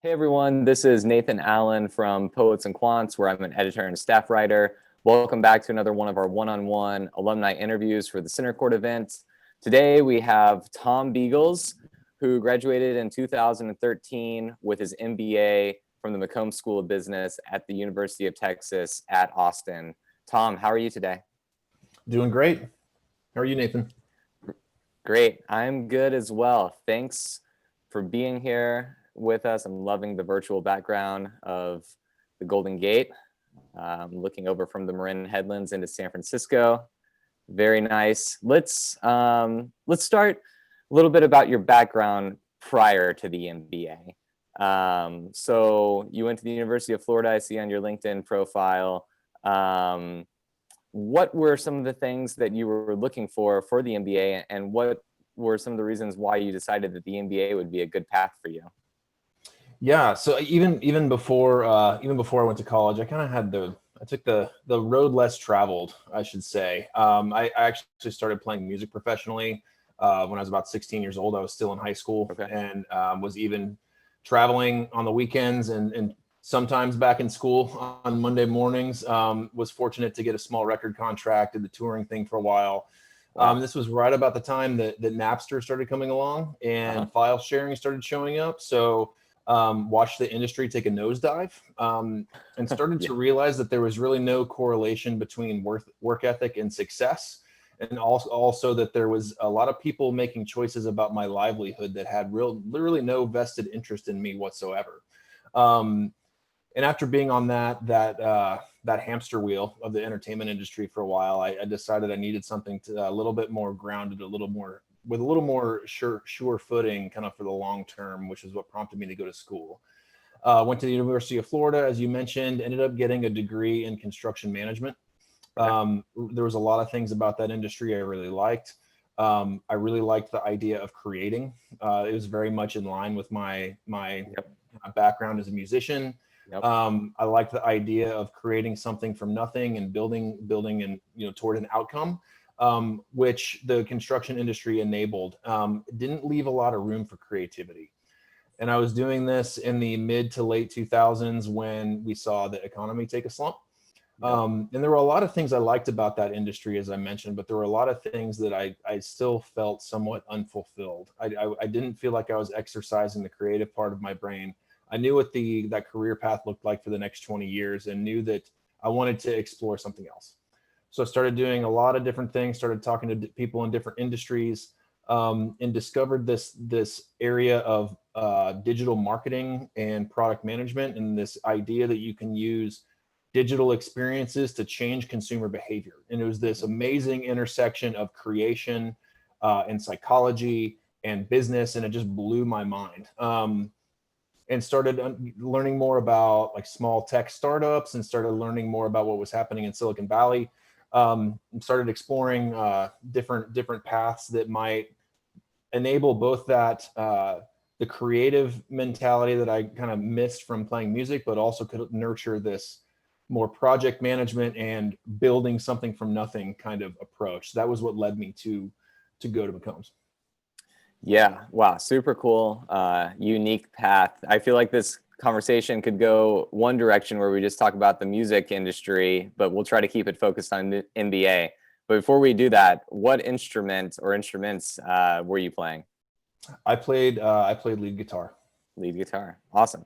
Hey everyone, this is Nathan Allen from Poets and Quants, where I'm an editor and staff writer. Welcome back to another one of our one-on-one alumni interviews for the CentreCourt event. Today we have Tom Beagles, who graduated in 2013 with his MBA from the McCombs School of Business at the University of Texas at Austin. Tom, how are you today? Doing great. How are you, Nathan? Great. I'm good as well. Thanks for being here with us. I'm loving the virtual background of the Golden Gate. Looking over from the Marin Headlands into San Francisco. Very nice. Let's start a little bit about your background prior to the MBA. So you went to the University of Florida, I see on your LinkedIn profile. What were some of the things that you were looking for the MBA, and what were some of the reasons why you decided that the MBA would be a good path for you? Yeah, so even before I went to college, I took the road less traveled, I should say. I actually started playing music professionally when I was about 16 years old. I was still in high school, Okay. and was even traveling on the weekends and sometimes back in school on Monday mornings. Was fortunate to get a small record contract, did the touring thing for a while. Wow. This was right about the time that Napster started coming along and file sharing started showing up. So watched the industry take a nosedive, and started to realize that there was really no correlation between work ethic and success. And also that there was a lot of people making choices about my livelihood that had literally no vested interest in me whatsoever. And after being on that hamster wheel of the entertainment industry for a while, I decided I needed something a little bit more grounded, with a little more sure footing kind of for the long term, which is what prompted me to go to school. Went to the University of Florida, as you mentioned, ended up getting a degree in construction management. There was a lot of things about that industry I really liked. I really liked the idea of creating. It was very much in line with my background as a musician. I liked the idea of creating something from nothing and building and toward an outcome, which the construction industry enabled. Didn't leave a lot of room for creativity. And I was doing this in the mid to late 2000s when we saw the economy take a slump. And there were a lot of things I liked about that industry, as I mentioned, but there were a lot of things that I still felt somewhat unfulfilled. I didn't feel like I was exercising the creative part of my brain. I knew what that career path looked like for the next 20 years and knew that I wanted to explore something else. So I started doing a lot of different things, started talking to people in different industries, and discovered this area of digital marketing and product management, and this idea that you can use digital experiences to change consumer behavior. And it was this amazing intersection of creation and psychology and business, and it just blew my mind. And started learning more about like small tech startups, and started learning more about what was happening in Silicon Valley. Started exploring different paths that might enable both that the creative mentality that I kind of missed from playing music, but also could nurture this more project management and building something from nothing kind of approach. That was what led me to go to McCombs. Yeah, wow, super cool, unique path. I feel like this conversation could go one direction where we just talk about the music industry, but we'll try to keep it focused on the MBA. But before we do that, what instrument or instruments were you playing? I played lead guitar. Lead guitar, awesome.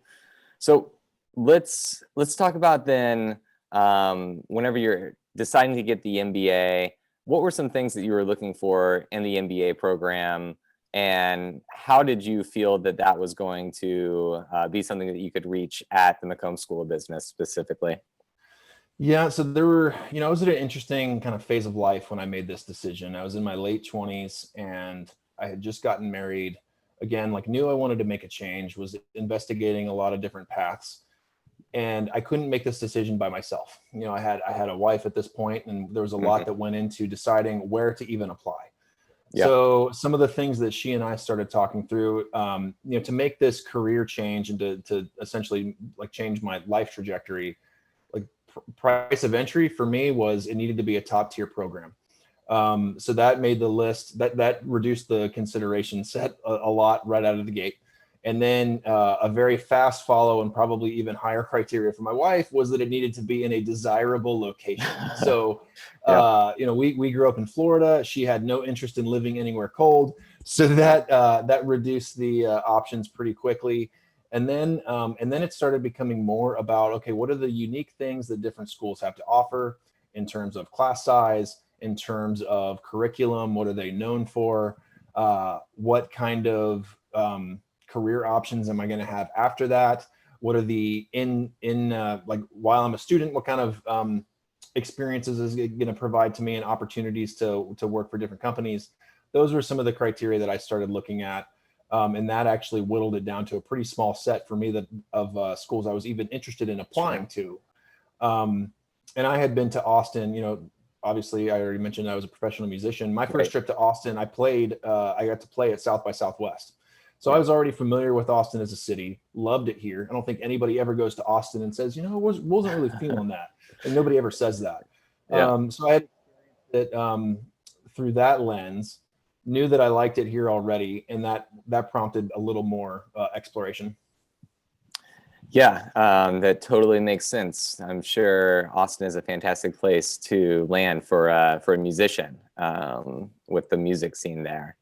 So let's talk about then, whenever you're deciding to get the MBA, what were some things that you were looking for in the MBA program? And how did you feel that was going to be something that you could reach at the McCombs School of Business specifically? Yeah, so I was at an interesting kind of phase of life when I made this decision. I was in my late 20s and I had just gotten married. Again, like knew I wanted to make a change, was investigating a lot of different paths. And I couldn't make this decision by myself. I had a wife at this point, and there was a lot that went into deciding where to even apply. Yeah. So some of the things that she and I started talking through, to make this career change and to essentially like change my life trajectory, like price of entry for me was it needed to be a top tier program. So that made the list, that reduced the consideration set a lot right out of the gate. And then a very fast follow and probably even higher criteria for my wife was that it needed to be in a desirable location. So, Yep. we grew up in Florida. She had no interest in living anywhere cold. So that reduced the options pretty quickly. And then it started becoming more about, okay, what are the unique things that different schools have to offer in terms of class size, in terms of curriculum, what are they known for? What kind of career options am I going to have after that? What are the like while I'm a student, what kind of experiences is it going to provide to me and opportunities to work for different companies? Those were some of the criteria that I started looking at. And that actually whittled it down to a pretty small set for me of schools I was even interested in applying to. And I had been to Austin, obviously I already mentioned I was a professional musician. My first trip to Austin, I got to play at South by Southwest. So I was already familiar with Austin as a city, loved it here. I don't think anybody ever goes to Austin and says, wasn't really feeling that. And nobody ever says that. So I had it through that lens, knew that I liked it here already. And that prompted a little more exploration. Yeah, that totally makes sense. I'm sure Austin is a fantastic place to land for a musician with the music scene there.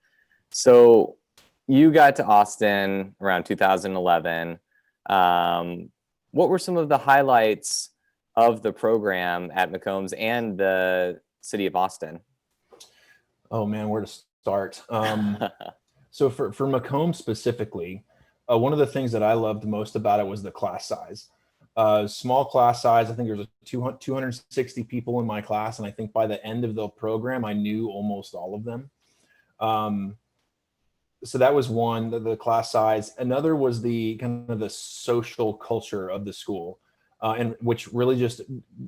So you got to Austin around 2011. What were some of the highlights of the program at McCombs and the city of Austin? Oh man, where to start? So for McCombs specifically, one of the things that I loved most about it was the class size. Small class size. I think there was 260 people in my class, and I think by the end of the program, I knew almost all of them. So that was one, the class size. Another was the kind of the social culture of the school, and which really just,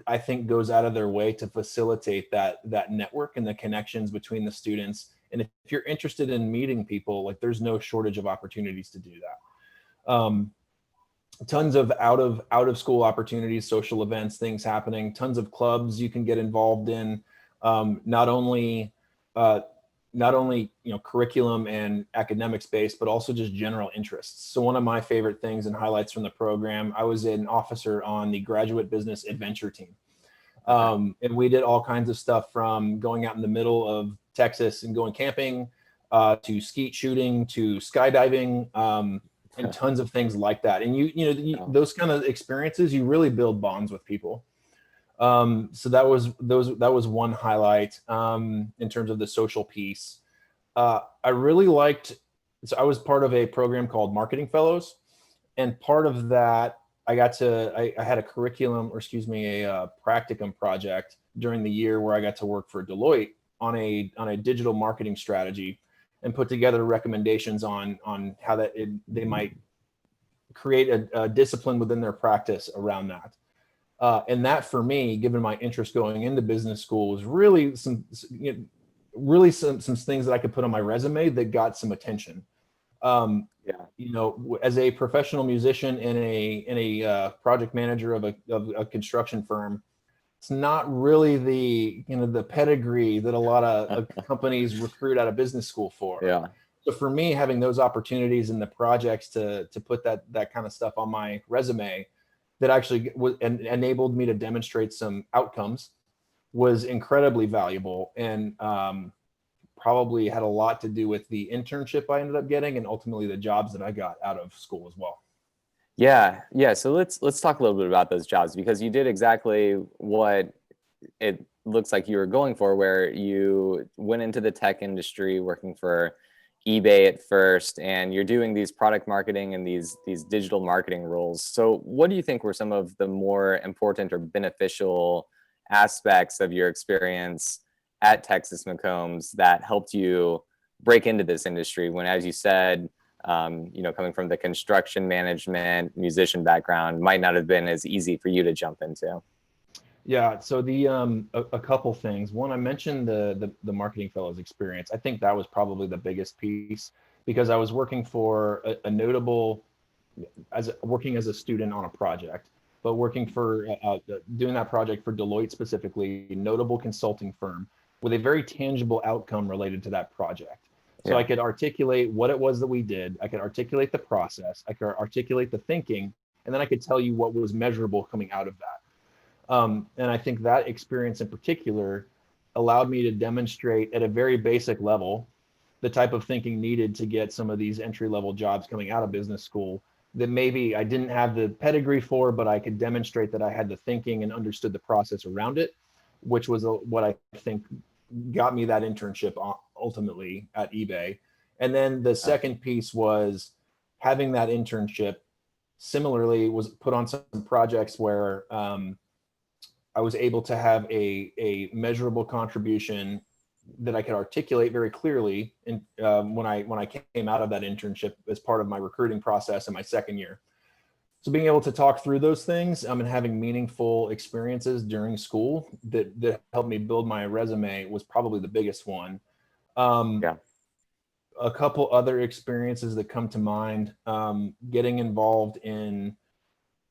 I think, goes out of their way to facilitate that network and the connections between the students. And if you're interested in meeting people, like there's no shortage of opportunities to do that. Tons of out of school opportunities, social events, things happening, tons of clubs you can get involved in. Not only curriculum and academics based, but also just general interests. So one of my favorite things and highlights from the program, I was an officer on the graduate business adventure team. And we did all kinds of stuff from going out in the middle of Texas and going camping, to skeet shooting, to skydiving, and tons of things like that. And those kind of experiences, you really build bonds with people. So that was one highlight in terms of the social piece. I really liked. So I was part of a program called Marketing Fellows, and part of that I had a curriculum, or excuse me, a practicum project during the year where I got to work for Deloitte on a digital marketing strategy and put together recommendations on how they might create a discipline within their practice around that. And that, for me, given my interest going into business school, was really some things that I could put on my resume that got some attention. As a professional musician and a project manager of a construction firm, it's not really the pedigree that a lot of companies recruit out of business school for. Yeah. So for me, having those opportunities and the projects to put that kind of stuff on my resume that actually enabled me to demonstrate some outcomes was incredibly valuable, and probably had a lot to do with the internship I ended up getting and ultimately the jobs that I got out of school as well. Yeah. So let's talk a little bit about those jobs, because you did exactly what it looks like you were going for, where you went into the tech industry working for eBay at first, and you're doing these product marketing and these digital marketing roles. So what do you think were some of the more important or beneficial aspects of your experience at Texas McCombs that helped you break into this industry when, as you said, coming from the construction management musician background, might not have been as easy for you to jump into? Yeah, so a couple things. One, I mentioned the Marketing Fellows experience. I think that was probably the biggest piece, because I was working for a notable, working as a student on a project, but working for doing that project for Deloitte specifically, a notable consulting firm with a very tangible outcome related to that project. So I could articulate what it was that we did. I could articulate the process. I could articulate the thinking, and then I could tell you what was measurable coming out of that. And I think that experience in particular allowed me to demonstrate at a very basic level the type of thinking needed to get some of these entry-level jobs coming out of business school that maybe I didn't have the pedigree for, but I could demonstrate that I had the thinking and understood the process around it, which was what I think got me that internship ultimately at eBay. And then the second piece was having that internship similarly was put on some projects where I was able to have a measurable contribution that I could articulate very clearly when I came out of that internship as part of my recruiting process in my second year. So being able to talk through those things and having meaningful experiences during school that helped me build my resume was probably the biggest one. A couple other experiences that come to mind, getting involved in,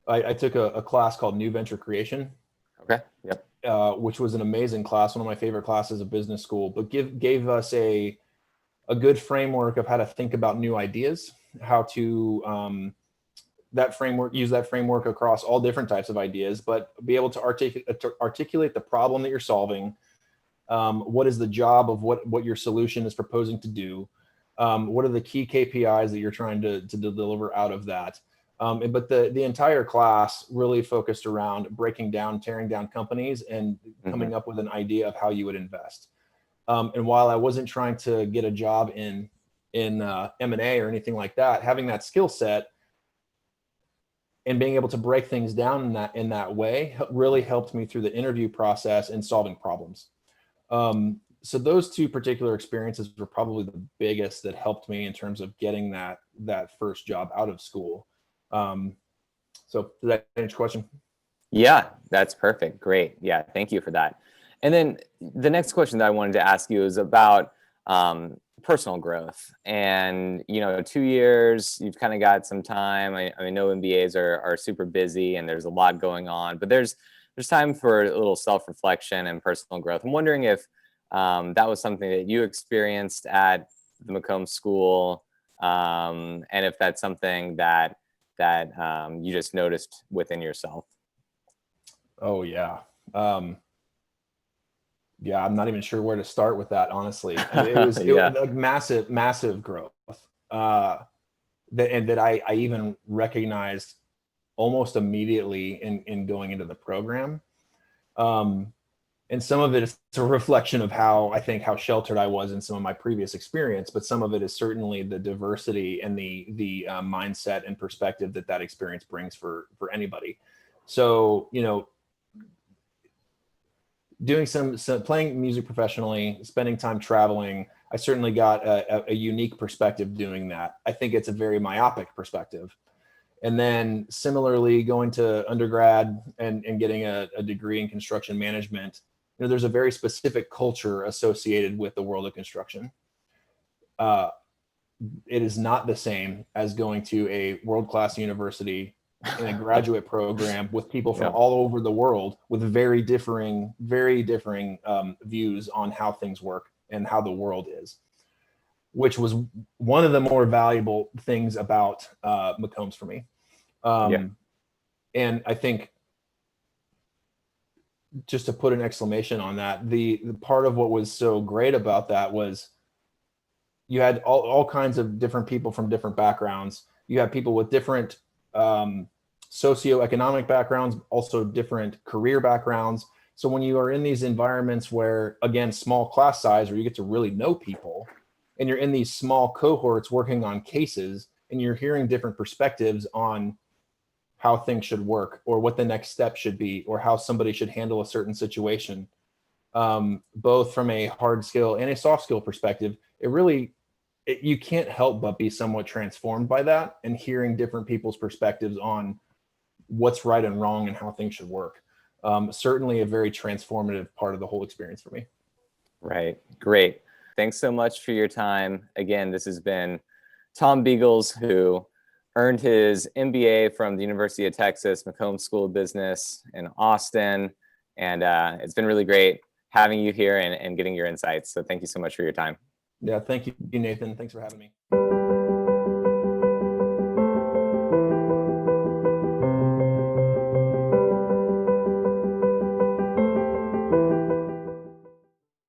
I took a class called New Venture Creation. Which was an amazing class, one of my favorite classes of business school, but gave us a good framework of how to think about new ideas, how to use that framework across all different types of ideas, but be able to articulate the problem that you're solving. What is the job of what your solution is proposing to do? What are the key KPIs that you're trying to deliver out of that? But the entire class really focused around tearing down companies and coming up with an idea of how you would invest. And while I wasn't trying to get a job in M&A or anything like that, having that skill set and being able to break things down in that way really helped me through the interview process and solving problems. So those two particular experiences were probably the biggest that helped me in terms of getting that first job out of school. So did that answer your question? Yeah, that's perfect. Great. Yeah, thank you for that. And then the next question that I wanted to ask you is about personal growth. And 2 years, you've kind of got some time. I know MBAs are super busy and there's a lot going on, but there's time for a little self-reflection and personal growth. I'm wondering if that was something that you experienced at the McCombs School, and if that's something that you just noticed within yourself. Oh yeah. Yeah, I'm not even sure where to start with that, honestly. It was like massive growth. That I even recognized almost immediately in going into the program. And some of it is a reflection of how sheltered I was in some of my previous experience, but some of it is certainly the diversity and the mindset and perspective that experience brings for anybody. So, doing some playing music professionally, spending time traveling, I certainly got a unique perspective doing that. I think it's a very myopic perspective. And then similarly, going to undergrad and getting a degree in construction management, there's a very specific culture associated with the world of construction. It is not the same as going to a world-class university in a graduate program with people from all over the world with very differing views on how things work and how the world is, which was one of the more valuable things about McCombs for me. And I think, just to put an exclamation on that, the part of what was so great about that was you had all kinds of different people from different backgrounds. You had people with different socioeconomic backgrounds, also different career backgrounds. So when you are in these environments where, again, small class size, where you get to really know people, and you're in these small cohorts working on cases, and you're hearing different perspectives on how things should work, or what the next step should be, or how somebody should handle a certain situation, both from a hard skill and a soft skill perspective, you can't help but be somewhat transformed by that and hearing different people's perspectives on what's right and wrong and how things should work. Certainly a very transformative part of the whole experience for me. Right. Great. Thanks so much for your time. Again, this has been Tom Beagles, who earned his MBA from the University of Texas McCombs School of Business in Austin. And it's been really great having you here and getting your insights. So thank you so much for your time. Yeah, thank you, Nathan. Thanks for having me.